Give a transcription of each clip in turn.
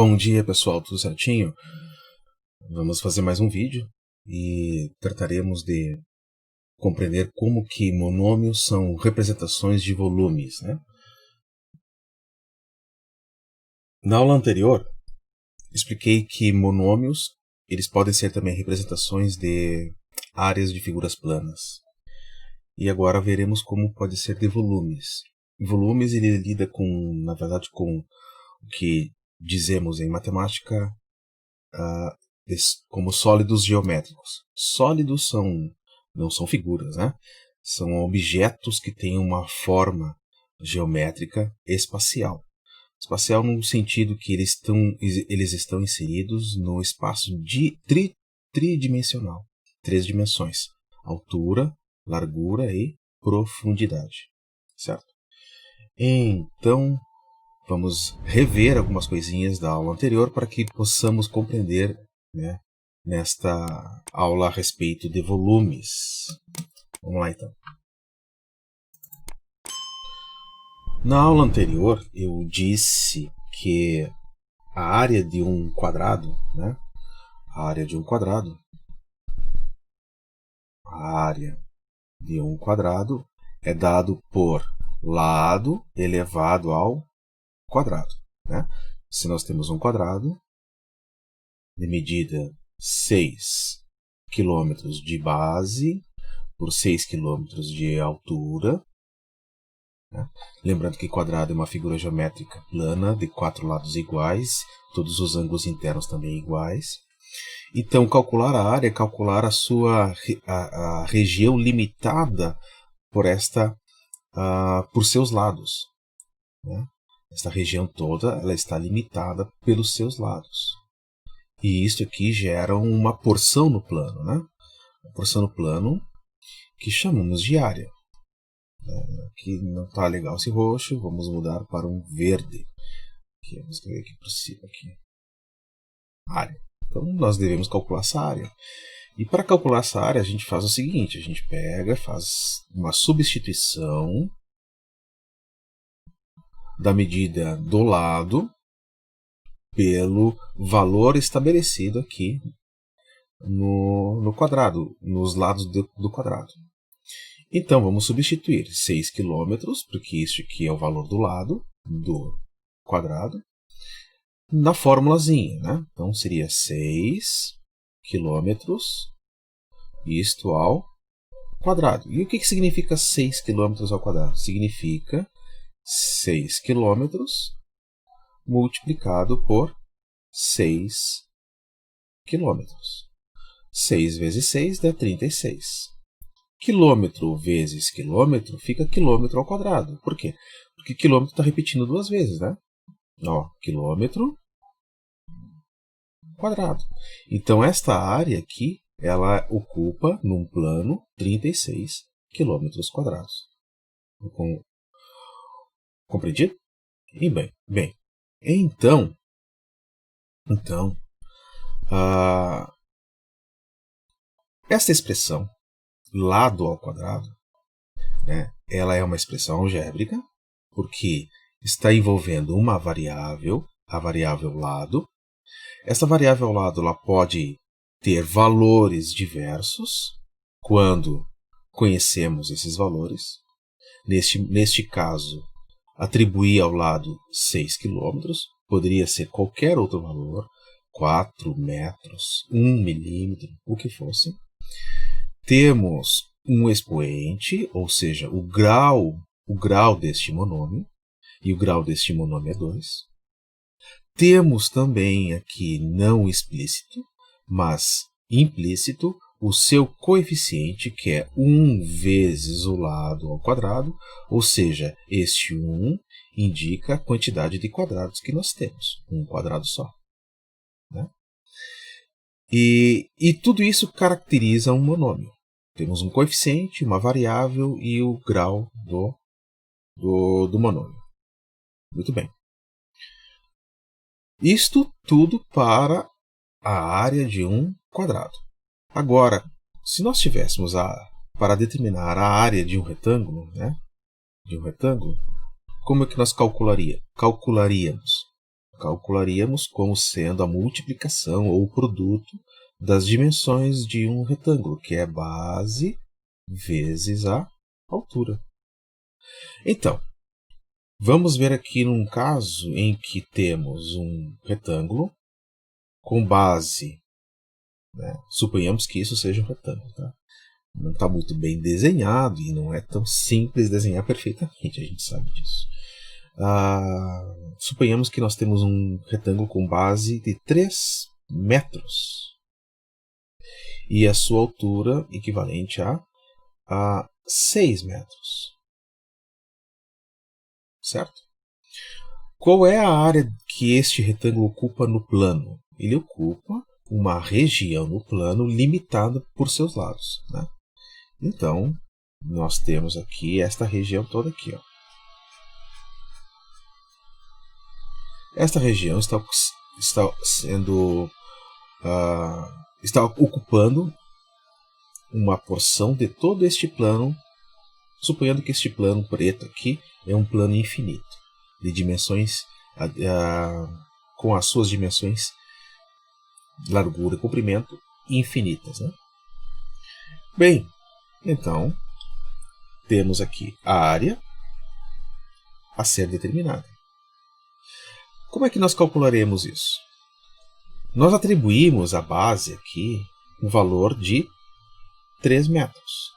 Bom dia, pessoal, tudo certinho? Vamos fazer mais um vídeo e trataremos de compreender como que monômios são representações de volumes, né? Na aula anterior, expliquei que monômios eles podem ser também representações de áreas de figuras planas. E agora veremos como pode ser de volumes. Volumes ele lida com, na verdade, com o que dizemos em matemática como sólidos geométricos. Sólidos não são figuras, né? São objetos que têm uma forma geométrica espacial. Espacial no sentido que eles estão inseridos no espaço tridimensional. 3 dimensões. Altura, largura e profundidade. Certo? Então, vamos rever algumas coisinhas da aula anterior para que possamos compreender, né, nesta aula a respeito de volumes. Vamos lá então. Na aula anterior eu disse que a área de um quadrado, né, a área de um quadrado é dado por lado elevado ao quadrado, né? Se nós temos um quadrado de medida 6 km de base por 6 km de altura, né? Lembrando que quadrado é uma figura geométrica plana de 4 lados iguais, todos os ângulos internos também iguais. Então, calcular a área é calcular a região limitada por seus lados, né? Esta região toda ela está limitada pelos seus lados. E isso aqui gera uma porção no plano, né? Uma porção no plano que chamamos de área. Aqui não está legal esse roxo, vamos mudar para um verde. Aqui, vamos escrever aqui por cima. Área. Então nós devemos calcular essa área. E para calcular essa área a gente faz o seguinte, a gente faz uma substituição da medida do lado pelo valor estabelecido aqui no quadrado, nos lados do quadrado. Então vamos substituir 6 km, porque isso aqui é o valor do lado do quadrado, na formulazinha, né? Então seria 6 km isto ao quadrado. E o que significa 6 km ao quadrado? Significa 6 km multiplicado por 6 km. 6 vezes 6 dá 36. Quilômetro vezes quilômetro fica quilômetro ao quadrado. Por quê? Porque quilômetro está repetindo 2 vezes, né? Ó, quilômetro quadrado. Então, esta área aqui, ela ocupa, num plano, 36 quilômetros quadrados. Compreendido? E bem. Então, esta expressão, lado ao quadrado, né, ela é uma expressão algébrica, porque está envolvendo uma variável, a variável lado. Essa variável lado ela pode ter valores diversos quando conhecemos esses valores. Neste caso, atribuir ao lado 6 km, poderia ser qualquer outro valor, 4 metros, 1 milímetro, o que fosse. Temos um expoente, ou seja, o grau deste monômio, e o grau deste monômio é 2. Temos também aqui não explícito, mas implícito, o seu coeficiente, que é 1 vezes o lado ao quadrado, ou seja, este 1 indica a quantidade de quadrados que nós temos, um quadrado só, né? E tudo isso caracteriza um monômio. Temos um coeficiente, uma variável e o grau do monômio. Muito bem. Isto tudo para a área de um quadrado. Agora, se nós tivéssemos para determinar a área de um retângulo, né? Como é que nós calcularíamos? calcularíamos como sendo a multiplicação ou o produto das dimensões de um retângulo, que é base vezes a altura. Então, vamos ver aqui num caso em que temos um retângulo com base, né? Suponhamos que isso seja um retângulo, tá? Não está muito bem desenhado e não é tão simples desenhar perfeitamente, a gente sabe disso. Suponhamos que nós temos um retângulo com base de 3 metros e a sua altura equivalente a 6 metros. Certo? Qual é a área que este retângulo ocupa no plano? Ele ocupa uma região no plano limitada por seus lados, né? Então, nós temos aqui esta região toda aqui, ó. Esta região está ocupando uma porção de todo este plano, suponhando que este plano preto aqui é um plano infinito, de dimensões, com as suas dimensões, largura e comprimento infinitas, né? Bem, então, temos aqui a área a ser determinada. Como é que nós calcularemos isso? Nós atribuímos à base aqui um valor de 3 metros.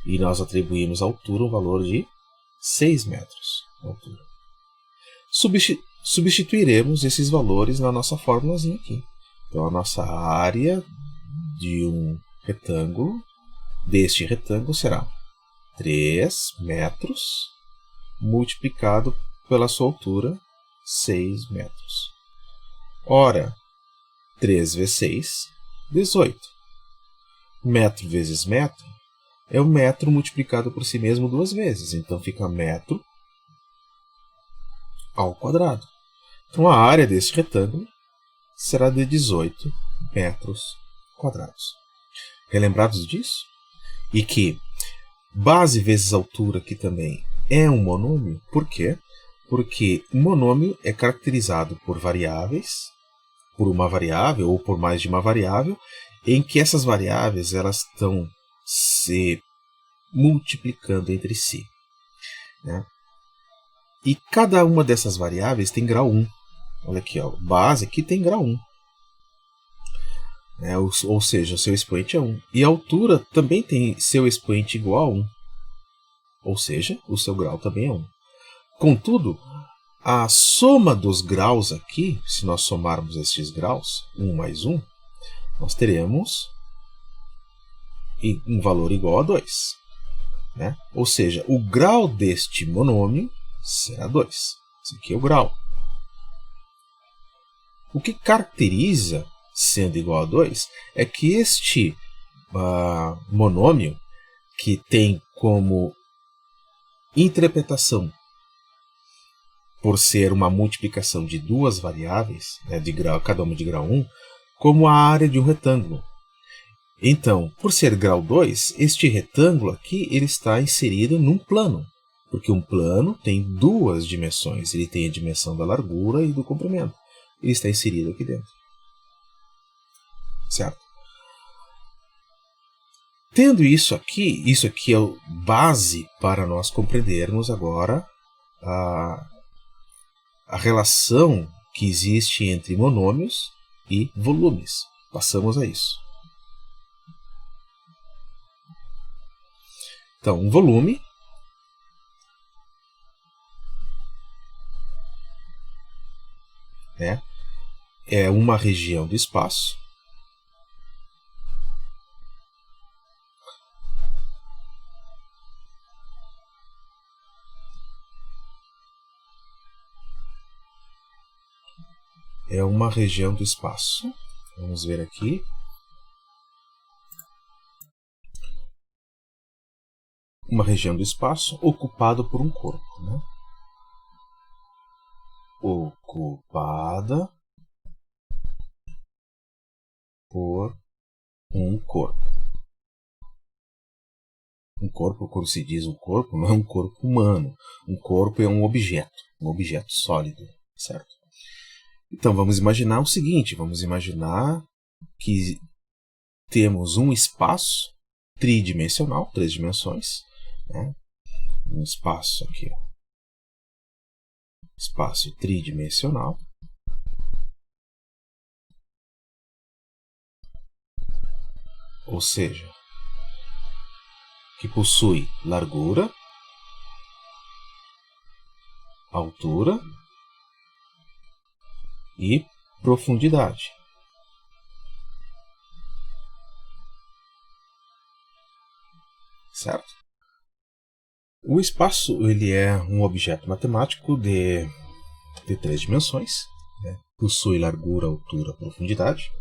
E nós atribuímos à altura um valor de 6 metros. Altura. Substituiremos esses valores na nossa fórmulazinha aqui. Então, a nossa área de um retângulo, deste retângulo, será 3 metros multiplicado pela sua altura, 6 metros. Ora, 3 vezes 6, 18. Metro vezes metro é o metro multiplicado por si mesmo 2 vezes. Então, fica metro ao quadrado. Então, a área deste retângulo será de 18 metros quadrados. Relembrados disso? E que base vezes altura aqui também é um monômio. Por quê? Porque o monômio é caracterizado por variáveis, por uma variável ou por mais de uma variável, em que essas variáveis elas estão se multiplicando entre si, né? E cada uma dessas variáveis tem grau 1. Olha aqui, ó, base aqui tem grau 1. Ou seja, o seu expoente é 1. E a altura também tem seu expoente igual a 1. Ou seja, o seu grau também é 1. Contudo, a soma dos graus aqui, se nós somarmos estes graus, 1 mais 1, nós teremos um valor igual a 2. Né? Ou seja, o grau deste monômio será 2. Esse aqui é o grau. O que caracteriza, sendo igual a 2, é que este monômio, que tem como interpretação por ser uma multiplicação de duas variáveis, né, de grau, cada uma de grau 1, como a área de um retângulo. Então, por ser grau 2, este retângulo aqui ele está inserido num plano, porque um plano tem duas dimensões, ele tem a dimensão da largura e do comprimento. Ele está inserido aqui dentro. Certo? Tendo isso aqui é a base para nós compreendermos agora a relação que existe entre monômios e volumes. Passamos a isso. Então, um volume é uma região do espaço Vamos ver aqui. Uma região do espaço ocupada por um corpo. Né? Ocupada por um corpo. Um corpo, quando se diz um corpo, não é um corpo humano. Um corpo é um objeto sólido, certo? Então vamos imaginar o seguinte, vamos imaginar que temos um espaço tridimensional, 3 dimensões, né? Um espaço aqui, espaço tridimensional, ou seja, que possui largura, altura e profundidade. Certo? O espaço ele é um objeto matemático de 3 dimensões, né? Possui largura, altura, profundidade.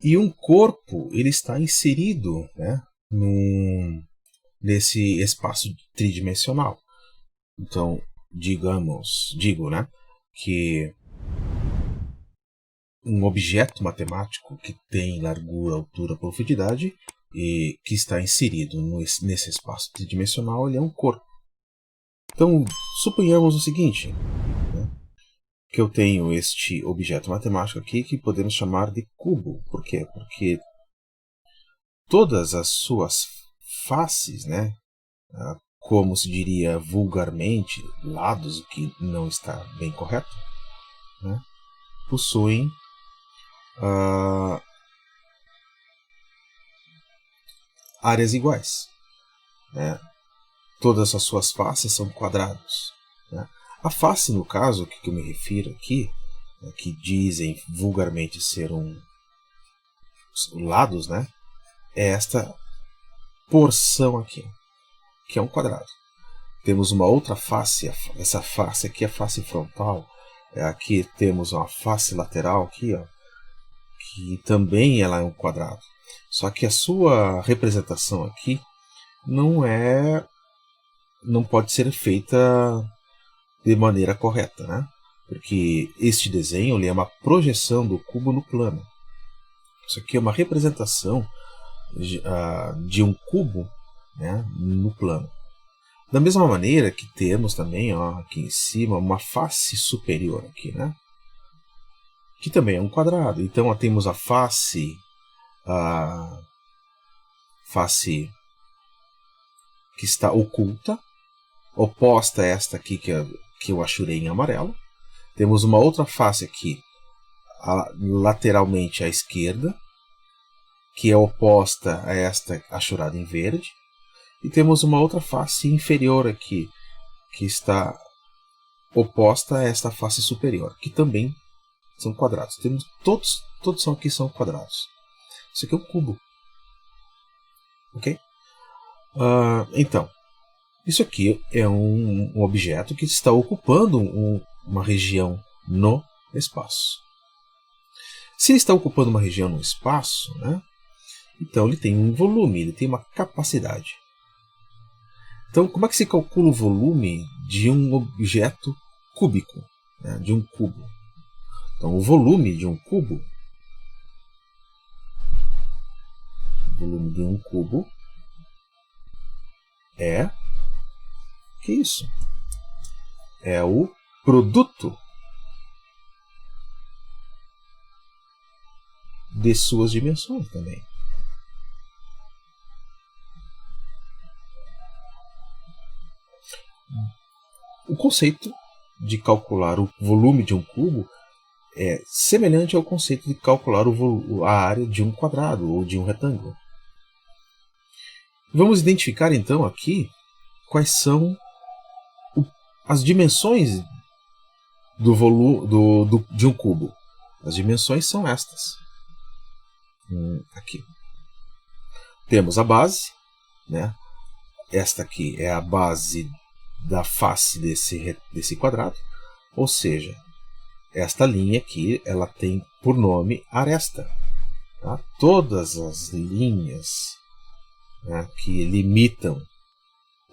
E um corpo ele está inserido, né, nesse espaço tridimensional. Então, digo, né, que um objeto matemático que tem largura, altura, profundidade e que está inserido nesse espaço tridimensional, ele é um corpo. Então, suponhamos o seguinte, né, que eu tenho este objeto matemático aqui que podemos chamar de cubo. Por quê? Porque todas as suas faces, né, como se diria vulgarmente, lados, o que não está bem correto, né, possuem áreas iguais, né? Todas as suas faces são quadrados, né? A face, no caso, que eu me refiro aqui, né, que dizem vulgarmente ser lados, né, é esta porção aqui, que é um quadrado. Temos uma outra face, essa face aqui é a face frontal. Aqui temos uma face lateral aqui, ó, que também ela é um quadrado. Só que a sua representação aqui não pode ser feita de maneira correta, né? Porque este desenho ele é uma projeção do cubo no plano. Isso aqui é uma representação de um cubo, né, no plano. Da mesma maneira que temos também, ó, aqui em cima, uma face superior aqui, né? Que também é um quadrado. Então ó, temos a face que está oculta, oposta a esta aqui que eu achurei em amarelo. Temos uma outra face aqui, lateralmente à esquerda, que é oposta a esta achurada em verde. E temos uma outra face inferior aqui, que está oposta a esta face superior, que também são quadrados. Temos todos aqui são quadrados. Isso aqui é um cubo. Ok? Então, isso aqui é um objeto que está ocupando uma região no espaço. Se ele está ocupando uma região no espaço, né, então ele tem um volume, ele tem uma capacidade. Então, como é que se calcula o volume de um objeto cúbico, né, de um cubo? Então, o volume de um cubo é que isso? É o produto de suas dimensões também. O conceito de calcular o volume de um cubo é semelhante ao conceito de calcular a área de um quadrado ou de um retângulo. Vamos identificar então aqui quais são as dimensões de um cubo. As dimensões são estas. Aqui. Temos a base, né? Esta aqui é a base da face desse quadrado, ou seja, esta linha aqui ela tem por nome aresta. Tá? Todas as linhas, né, que limitam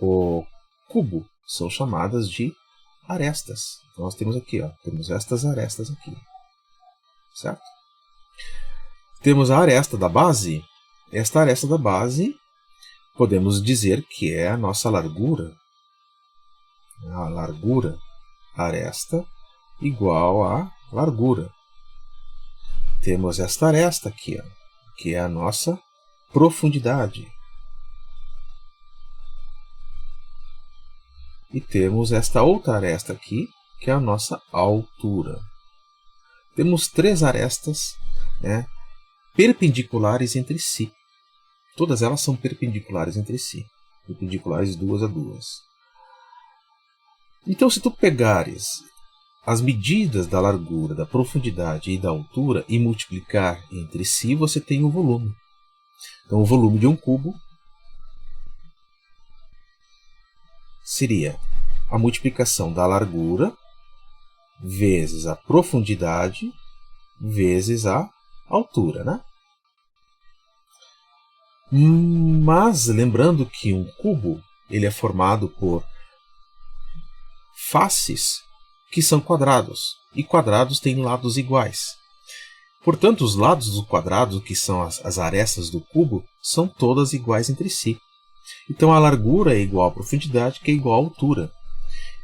o cubo são chamadas de arestas. Então, nós temos aqui, ó, temos estas arestas aqui, certo? Temos a aresta da base. Esta aresta da base podemos dizer que é a nossa largura. A largura aresta igual a largura. Temos esta aresta aqui, ó, que é a nossa profundidade. E temos esta outra aresta aqui, que é a nossa altura. Temos 3 arestas, né, perpendiculares entre si. Todas elas são perpendiculares entre si. Perpendiculares duas a duas. Então, se tu pegares as medidas da largura, da profundidade e da altura e multiplicar entre si, você tem o volume. Então, o volume de um cubo seria a multiplicação da largura vezes a profundidade vezes a altura, né? Mas lembrando que um cubo ele é formado por faces que são quadrados, e quadrados têm lados iguais. Portanto, os lados do quadrado, que são as arestas do cubo, são todas iguais entre si. Então a largura é igual à profundidade, que é igual à altura.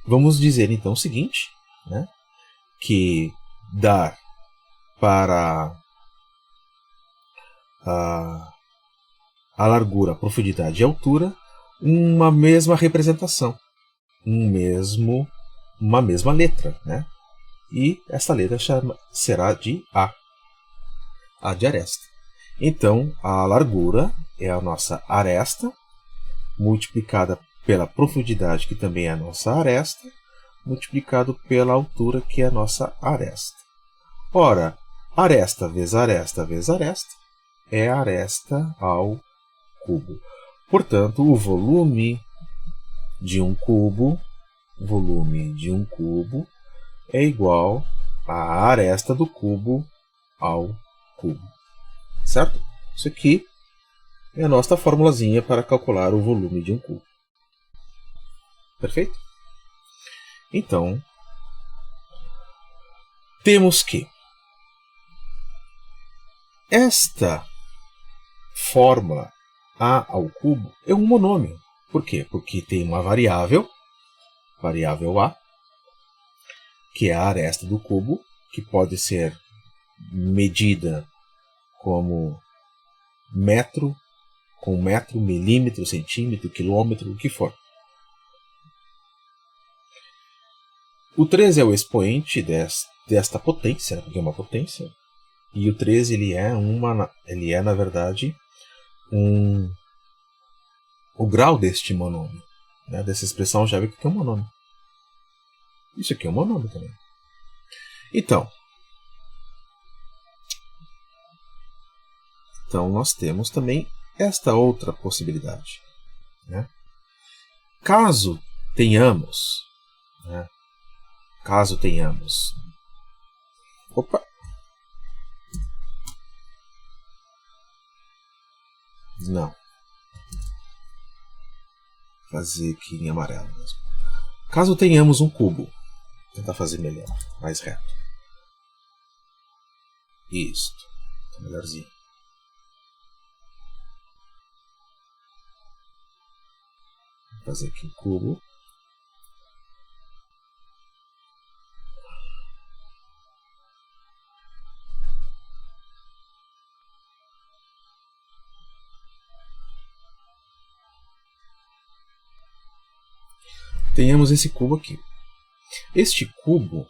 Vamos dizer então o seguinte, né, que dá para a largura, a profundidade e a altura uma mesma representação, uma mesma letra, né? E essa letra será de A de aresta. Então, a largura é a nossa aresta, multiplicada pela profundidade, que também é a nossa aresta, multiplicado pela altura, que é a nossa aresta. Ora, aresta vezes aresta vezes aresta é aresta ao cubo. Portanto, o volume de um cubo é igual à aresta do cubo ao cubo. Certo? Isso aqui é a nossa formulazinha para calcular o volume de um cubo. Perfeito? Então, temos que esta fórmula A ao cubo é um monômio. Por quê? Porque tem uma variável A, que é a aresta do cubo, que pode ser medida como metro, com metro, milímetro, centímetro, quilômetro, o que for. O 3 é o expoente desta potência, porque é uma potência, e o 3 ele é na verdade o grau deste monômio, né? Dessa expressão já vê que é um monômio. Isso aqui é um monômio também. Então nós temos também esta outra possibilidade, né? Caso tenhamos, opa, não, fazer aqui em amarelo mesmo. Caso tenhamos um cubo, vou tentar fazer melhor, mais reto. Isso, tá melhorzinho. Vou fazer aqui o cubo. Tenhamos esse cubo aqui. Este cubo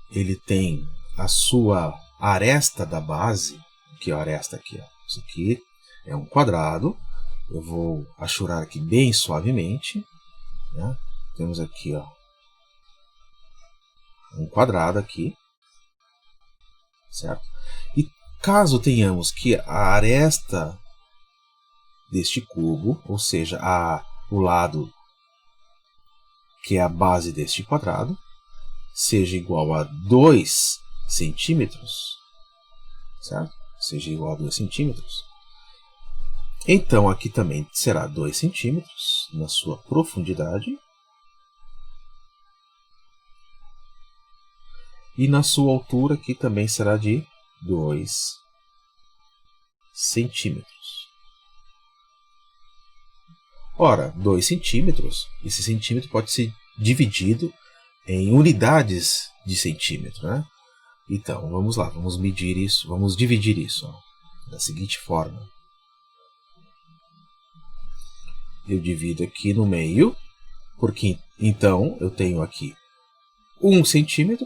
ele tem a sua aresta da base, que é a aresta aqui, ó. Isso aqui é um quadrado. Eu vou achurar aqui bem suavemente, né? Temos aqui, ó, um quadrado aqui, certo? E caso tenhamos que a aresta deste cubo, ou seja, o lado que é a base deste quadrado, seja igual a 2 centímetros, certo? Seja igual a 2 centímetros. Então, aqui também será 2 centímetros na sua profundidade. E na sua altura aqui também será de 2 centímetros. Ora, 2 centímetros, esse centímetro pode ser dividido em unidades de centímetro, né? Então, vamos lá, vamos medir isso, vamos dividir isso da seguinte forma. Eu divido aqui no meio, porque então eu tenho aqui 1 centímetro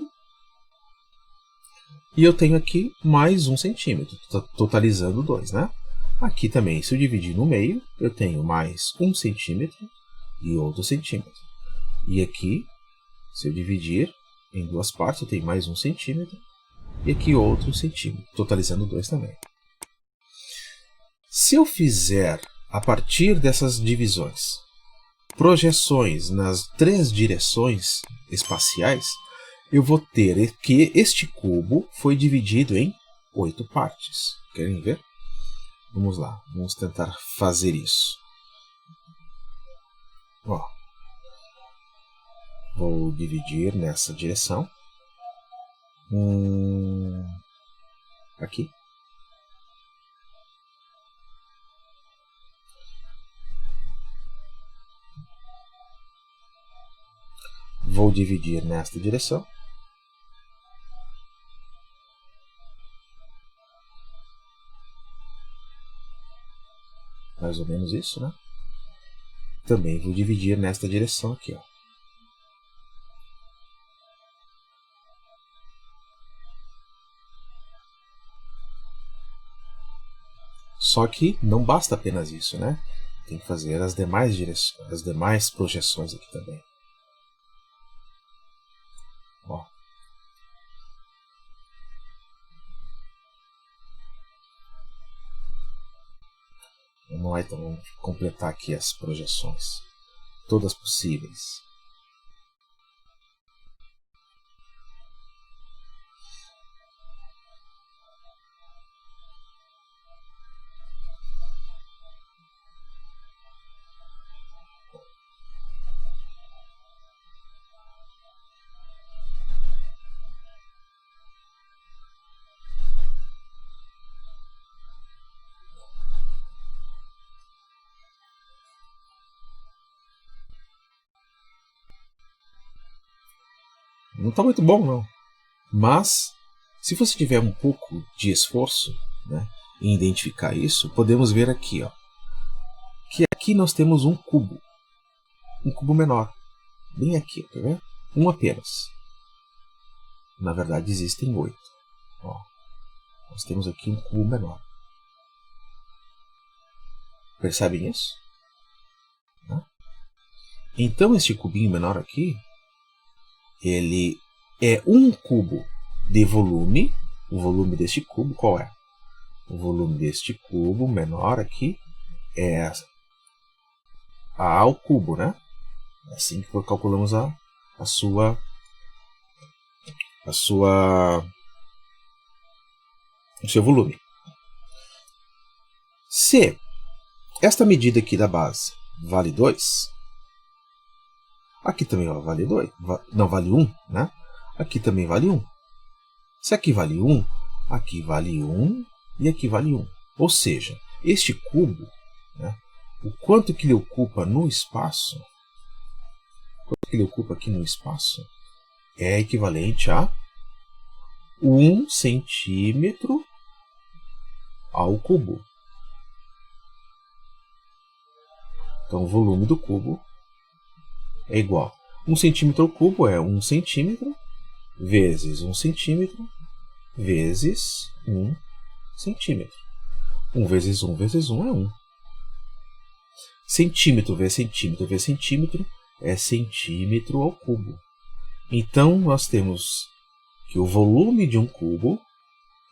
e eu tenho aqui mais 1 centímetro, totalizando 2, né? Aqui também, se eu dividir no meio, eu tenho mais 1 centímetro e outro centímetro. E aqui, se eu dividir em duas partes, eu tenho mais 1 centímetro e aqui outro centímetro, totalizando 2 também. Se eu fizer, a partir dessas divisões, projeções nas 3 direções espaciais, eu vou ter que este cubo foi dividido em 8 partes. Querem ver? Vamos lá, vamos tentar fazer isso. Ó, vou dividir nessa direção. Aqui. Vou dividir nesta direção. Mais ou menos isso, né? Também vou dividir nesta direção aqui, ó. Só que não basta apenas isso, né? Tem que fazer as demais direções, as demais projeções aqui também. Ó. Vamos lá, então, vamos completar aqui as projeções, todas possíveis. Não está muito bom, não. Mas, se você tiver um pouco de esforço, né, em identificar isso, podemos ver aqui, ó, que aqui nós temos um cubo menor, bem aqui, quer ver? Um apenas. Na verdade, existem 8. Ó, nós temos aqui um cubo menor. Percebem isso? Né? Então, este cubinho menor aqui, ele é um cubo de volume. O volume deste cubo qual é? O volume deste cubo menor aqui é A ao cubo, né? É assim que calculamos o seu volume. Se esta medida aqui da base vale 2, aqui também vale 2, não, vale 1, né? Aqui também vale 1. Se aqui vale 1, aqui vale 1 e aqui vale 1. Ou seja, este cubo, né, o quanto que ele ocupa no espaço, quanto que ele ocupa aqui no espaço, é equivalente a 1 centímetro ao cubo. Então, o volume do cubo é igual. 1 centímetro ao cubo é 1 centímetro vezes 1 centímetro vezes 1 centímetro. 1 vezes 1 vezes 1 é 1. Centímetro vezes centímetro vezes centímetro é centímetro ao cubo. Então, nós temos que o volume de um cubo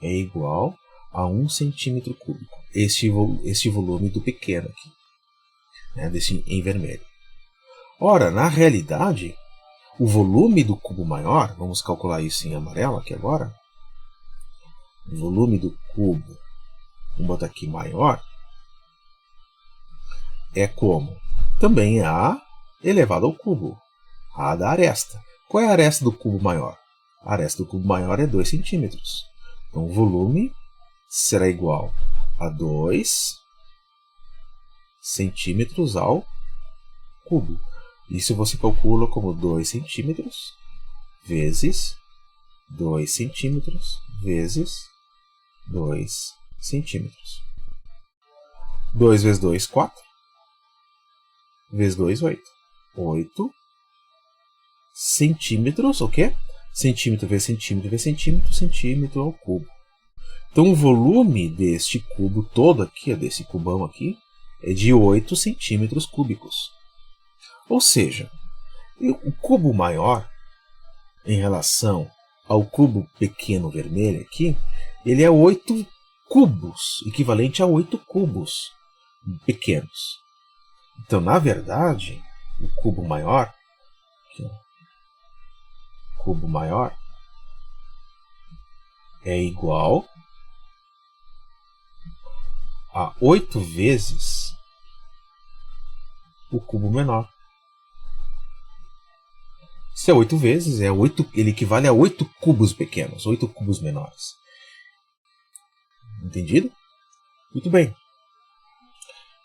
é igual a 1 centímetro cúbico. Este volume do pequeno aqui, né, desse em vermelho. Ora, na realidade, o volume do cubo maior, vamos calcular isso em amarelo aqui agora, o volume do cubo, vamos botar aqui maior, é como? Também é A elevado ao cubo, A da aresta. Qual é a aresta do cubo maior? A aresta do cubo maior é 2 centímetros. Então, o volume será igual a 2 centímetros ao cubo. Isso você calcula como 2 centímetros vezes 2 centímetros vezes 2 centímetros. 2 vezes 2, 4. Vezes 2, 8. 8 centímetros, o quê? Centímetro vezes centímetro vezes centímetro, centímetro ao cubo. Então o volume deste cubo todo aqui, desse cubão aqui, é de 8 centímetros cúbicos. Ou seja, o cubo maior, em relação ao cubo pequeno vermelho aqui, ele é 8 cubos, equivalente a 8 cubos pequenos. Então, na verdade, o cubo maior, aqui, cubo maior é igual a 8 vezes o cubo menor. Se é 8 vezes, ele equivale a 8 cubos pequenos, 8 cubos menores. Entendido? Muito bem.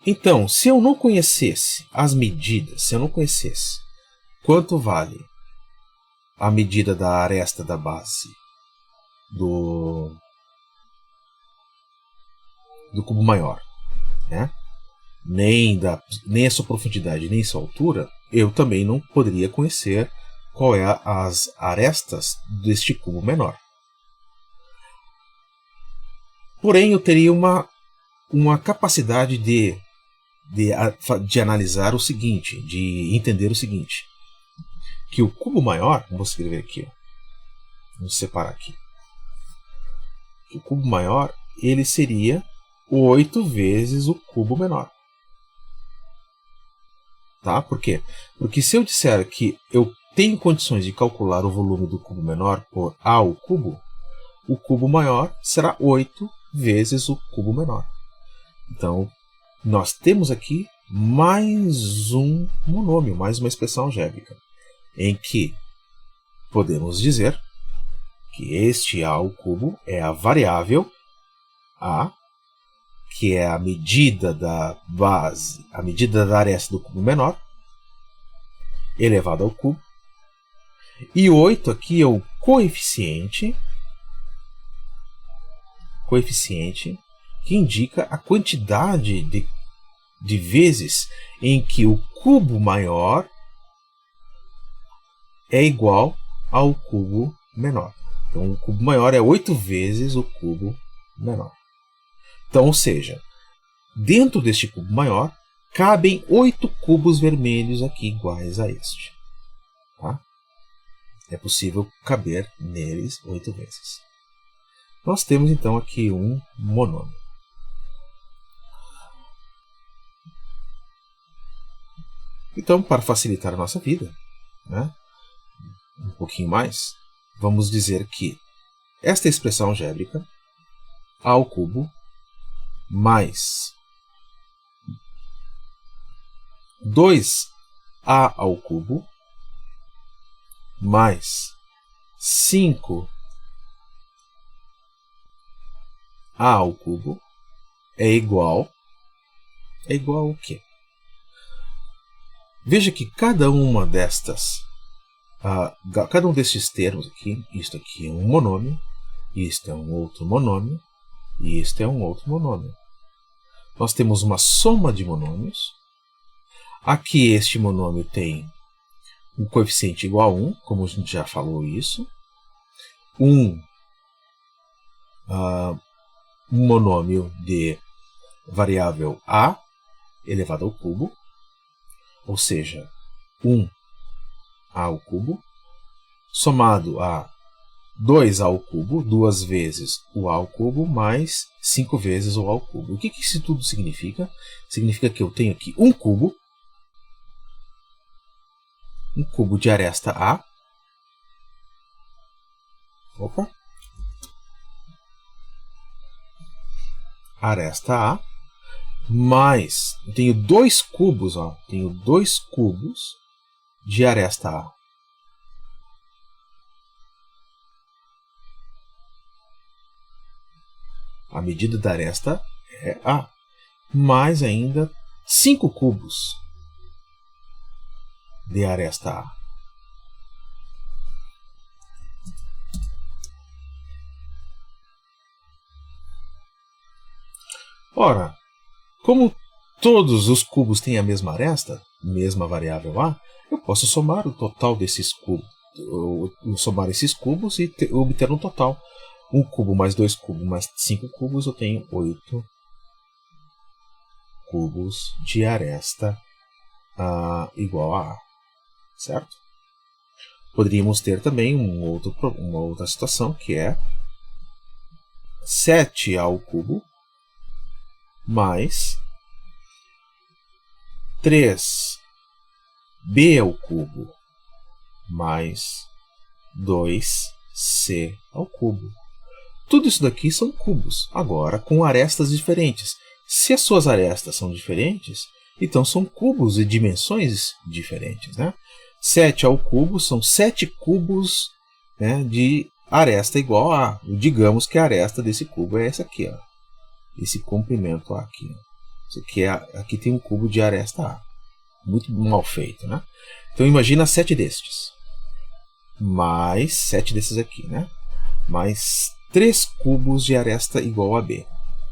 Então, se eu não conhecesse as medidas, se eu não conhecesse quanto vale a medida da aresta da base do cubo maior, né? nem a sua profundidade, nem a sua altura, eu também não poderia conhecer qual é as arestas deste cubo menor. Porém, eu teria uma capacidade de analisar o seguinte, de entender o seguinte, que o cubo maior, vamos escrever aqui, vamos separar aqui, o cubo maior, ele seria 8 vezes o cubo menor. Tá? Por quê? Porque se eu disser que eu tenho condições de calcular o volume do cubo menor por A ao cubo, o cubo maior será 8 vezes o cubo menor. Então, nós temos aqui mais um monômio, mais uma expressão algébrica, em que podemos dizer que este A ao cubo é a variável A, que é a medida da base, a medida da aresta do cubo menor, elevado ao cubo. E 8 aqui é o coeficiente que indica a quantidade de vezes em que o cubo maior é igual ao cubo menor. Então, o cubo maior é 8 vezes o cubo menor. Então, ou seja, dentro deste cubo maior, cabem 8 cubos vermelhos aqui iguais a este. Tá? É possível caber neles 8 vezes. Nós temos então aqui um monômio. Então, para facilitar a nossa vida, né, um pouquinho mais, vamos dizer que esta expressão algébrica, A ao cubo mais 2A ao cubo mais 5A ao cubo é igual ao quê? Veja que cada uma destas, cada um destes termos aqui, isto aqui é um monômio, isto é um outro monômio, e isto é um outro monômio. Nós temos uma soma de monômios. Aqui este monômio tem um coeficiente igual a 1, como a gente já falou isso. Um monômio de variável A elevado ao cubo, ou seja, 1A ao cubo, somado a 2A ao cubo, 2 vezes o A ao cubo, mais 5 vezes o A ao cubo. O que isso tudo significa? Significa que eu tenho aqui um cubo de aresta A. Aresta A, mais eu tenho 2 cubos, tenho 2 cubos de aresta A. A medida da aresta é A, mais ainda 5 cubos de aresta A. Ora, como todos os cubos têm a mesma aresta, mesma variável A, eu posso somar o total desses cubos, somar esses cubos e obter um total. 1 cubo mais 2 cubos mais 5 cubos, eu tenho 8 cubos de aresta igual a A, certo? Poderíamos ter também uma outra situação, que é 7A ao cubo mais 3B ao cubo mais 2C ao cubo. Tudo isso daqui são cubos, agora com arestas diferentes. Se as suas arestas são diferentes, então são cubos de dimensões diferentes, né? 7 ao cubo são 7 cubos, né, de aresta igual a A. Digamos que a aresta desse cubo é essa aqui, ó. Esse comprimento A aqui. Isso aqui, aqui tem um cubo de aresta A. Muito mal feito, né? Então imagina 7 destes. Mais 7 desses aqui, né? Mais 3 cubos de aresta igual a B.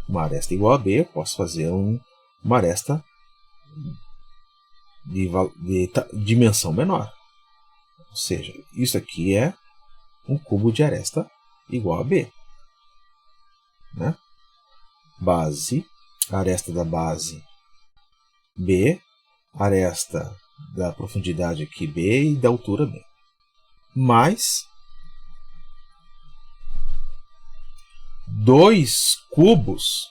Uma aresta igual a B, eu posso fazer uma aresta de dimensão menor. Ou seja, isso aqui é um cubo de aresta igual a B. Né? Base, aresta da base B, aresta da profundidade aqui B e da altura B. Mais 2 cubos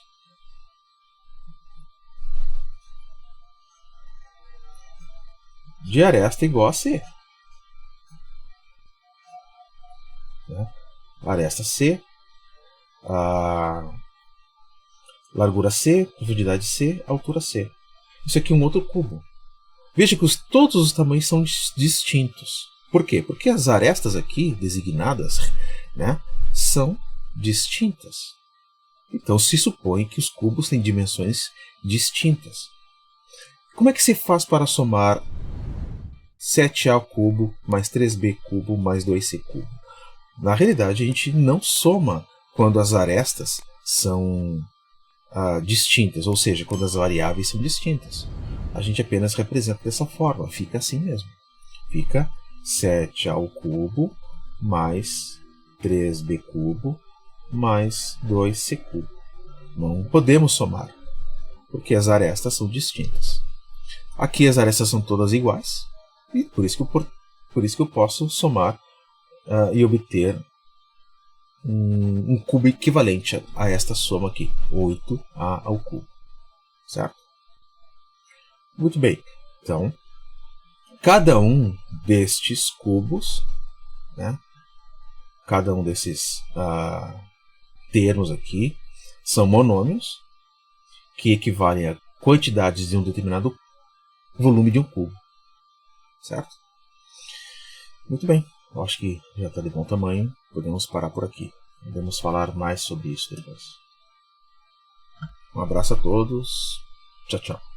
de aresta igual a C. Né? Aresta C, largura C, profundidade C, altura C. Isso aqui é um outro cubo. Veja que todos os tamanhos são distintos. Por quê? Porque as arestas aqui designadas, né, são distintas. Então se supõe que os cubos têm dimensões distintas. Como é que se faz para somar 7A ao cubo mais 3B cubo mais 2C cubo? Na realidade, a gente não soma quando as arestas são distintas, ou seja, quando as variáveis são distintas. A gente apenas representa dessa forma, fica assim mesmo. Fica 7A ao cubo mais 3B cubo mais 2C cubo. Não podemos somar, porque as arestas são distintas. Aqui as arestas são todas iguais, e por isso que eu posso somar e obter um cubo equivalente a esta soma aqui, 8A ao cubo. Certo? Muito bem. Então, cada um destes cubos, né, cada um desses termos aqui, são monômios que equivalem a quantidades de um determinado volume de um cubo. Certo? Muito bem. Eu acho que já está de bom tamanho. Podemos parar por aqui. Podemos falar mais sobre isso depois. Um abraço a todos. Tchau, tchau.